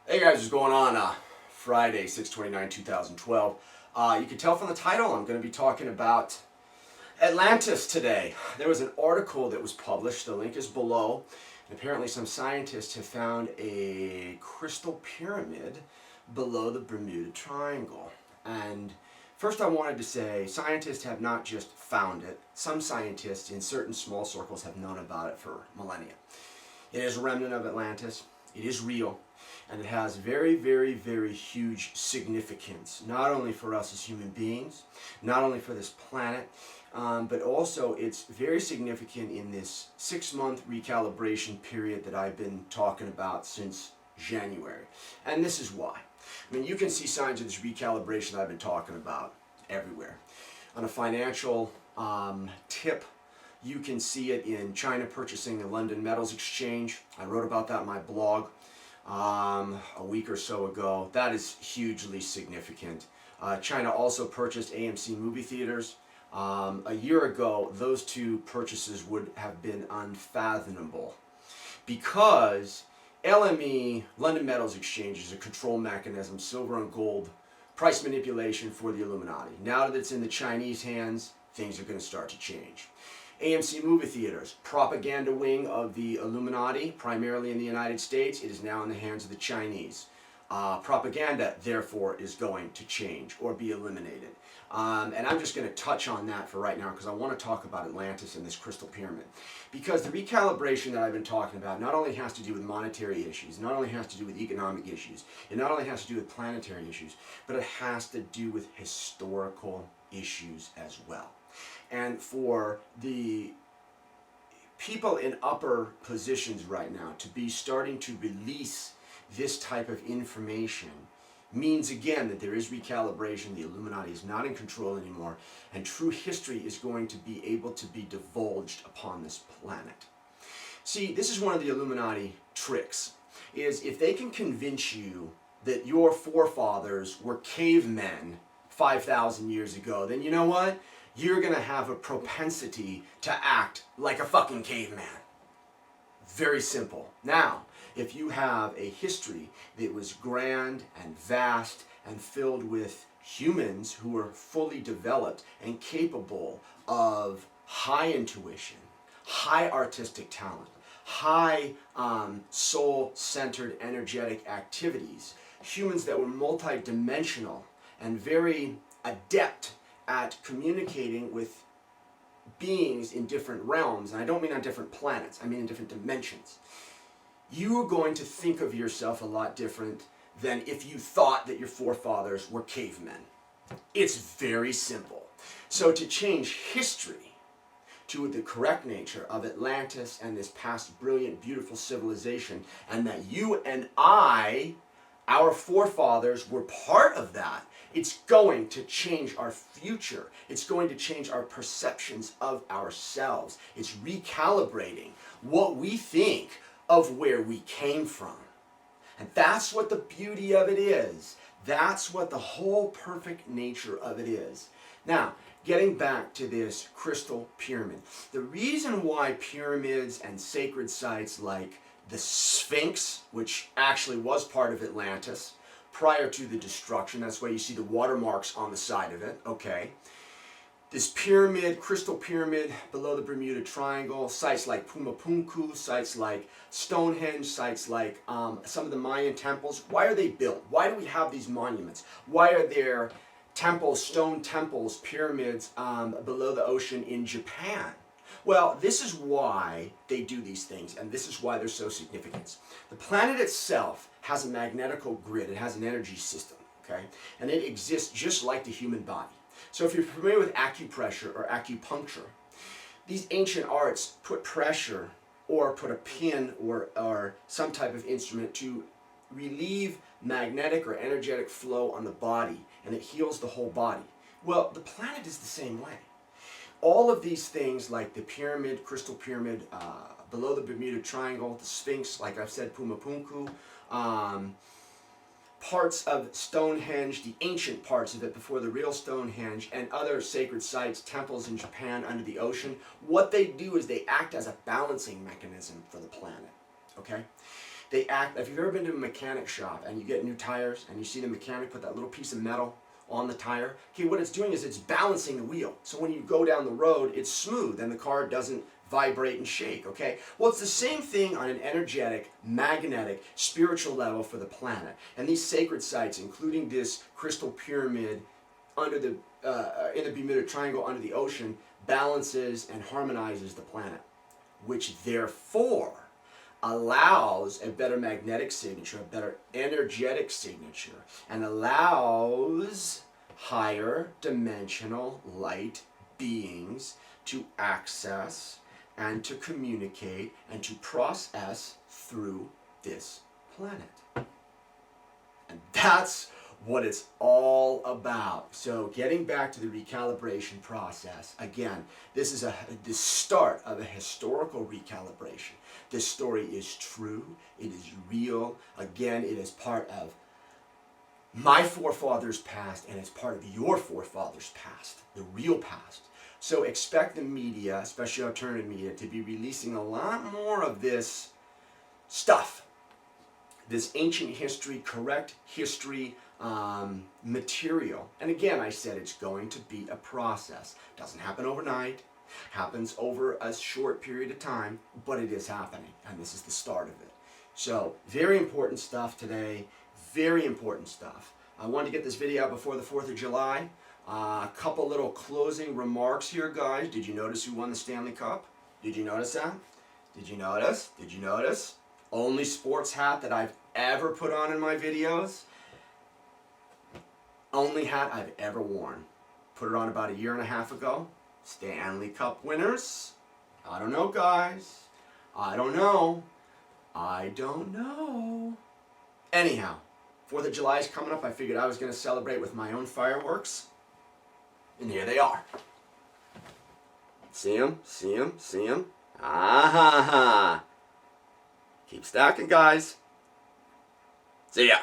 Hey guys, what's going on? Friday, 6/29/2012. You can tell from the title I'm going to be talking about Atlantis today. There was an article that was published, the link is below, and apparently some scientists have found a crystal pyramid below the Bermuda Triangle. And first I wanted to say, scientists have not just found it, some scientists in certain small circles have known about it for millennia. It is a remnant of Atlantis, it is real, and it has very, very, very huge significance, not only for us as human beings, not only for this planet, but also it's very significant in this 6-month recalibration period that I've been talking about since January. And this is why. I mean, you can see signs of this recalibration that I've been talking about everywhere. On a financial tip, you can see it in China purchasing the London Metals Exchange. I wrote about that in my blog a week or so ago. That is hugely significant. China also purchased AMC movie theaters. A year ago, those two purchases would have been unfathomable because LME, London Metals Exchange, is a control mechanism, silver and gold, price manipulation for the Illuminati. Now that it's in the Chinese hands, things are going to start to change. AMC movie theaters, propaganda wing of the Illuminati, primarily in the United States. It is now in the hands of the Chinese. Propaganda, therefore, is going to change or be eliminated. And I'm just going to touch on that for right now because I want to talk about Atlantis and this crystal pyramid. Because the recalibration that I've been talking about not only has to do with monetary issues, not only has to do with economic issues, it not only has to do with planetary issues, but it has to do with historical issues as well. And for the people in upper positions right now to be starting to release this type of information means again that there is recalibration, the Illuminati is not in control anymore, and true history is going to be able to be divulged upon this planet. See, this is one of the Illuminati tricks, is if they can convince you that your forefathers were cavemen 5,000 years ago, then you know what? You're going to have a propensity to act like a fucking caveman. Very simple. Now, if you have a history that was grand and vast and filled with humans who were fully developed and capable of high intuition, high artistic talent, high soul-centered energetic activities, humans that were multidimensional and very adept at communicating with beings in different realms, and I don't mean on different planets, I mean in different dimensions, you are going to think of yourself a lot different than if you thought that your forefathers were cavemen. It's very simple. So to change history to the correct nature of Atlantis and this past brilliant, beautiful civilization, and that you and I, our forefathers, were part of that, it's going to change our future. It's going to change our perceptions of ourselves. It's recalibrating what we think of where we came from. And that's what the beauty of it is. That's what the whole perfect nature of it is. Now, getting back to this crystal pyramid. The reason why pyramids and sacred sites like the Sphinx, which actually was part of Atlantis prior to the destruction, that's why you see the watermarks on the side of it, okay. This pyramid, crystal pyramid below the Bermuda Triangle, sites like Pumapunku, sites like Stonehenge, sites like some of the Mayan temples, why are they built? Why do we have these monuments? Why are there temples, stone temples, pyramids below the ocean in Japan? Well, this is why they do these things, and this is why they're so significant. The planet itself has a magnetical grid, it has an energy system, okay? And it exists just like the human body. So if you're familiar with acupressure or acupuncture, these ancient arts put pressure or put a pin or some type of instrument to relieve magnetic or energetic flow on the body, and it heals the whole body. Well, the planet is the same way. All of these things like the pyramid, crystal pyramid, below the Bermuda Triangle, the Sphinx, like I've said, Pumapunku, parts of Stonehenge, the ancient parts of it before the real Stonehenge, and other sacred sites, temples in Japan under the ocean, what they do is they act as a balancing mechanism for the planet, okay? They act, if you've ever been to a mechanic shop and you get new tires and you see the mechanic put that little piece of metal on the tire, okay, what it's doing is it's balancing the wheel. So when you go down the road, it's smooth and the car doesn't vibrate and shake, okay? Well, it's the same thing on an energetic, magnetic, spiritual level for the planet. And these sacred sites, including this crystal pyramid under the in the Bermuda Triangle under the ocean, balances and harmonizes the planet, which therefore allows a better magnetic signature, a better energetic signature, and allows higher dimensional light beings to access and to communicate and to process through this planet. And that's what it's all about. So getting back to the recalibration process, again, this is the start of a historical recalibration. This story is true, it is real. Again, it is part of my forefathers' past, and it's part of your forefathers' past, the real past. So expect the media, especially alternative media, to be releasing a lot more of this stuff, this ancient history, correct history material. And again, I said it's going to be a process. Doesn't happen overnight, happens over a short period of time, but it is happening, and this is the start of it. So very important stuff today, very important stuff. I wanted to get this video out before the 4th of July. A couple little closing remarks here, guys. Did you notice who won the Stanley Cup? Did you notice that? Did you notice? Did you notice? Only sports hat that I've ever put on in my videos. Only hat I've ever worn. Put it on about 1.5 years ago. Stanley Cup winners. I don't know, guys. I don't know. I don't know. Anyhow, 4th of July is coming up. I figured I was going to celebrate with my own fireworks. And here they are. See them? See them? See them? Ah ha ha. Keep stacking, guys. See ya.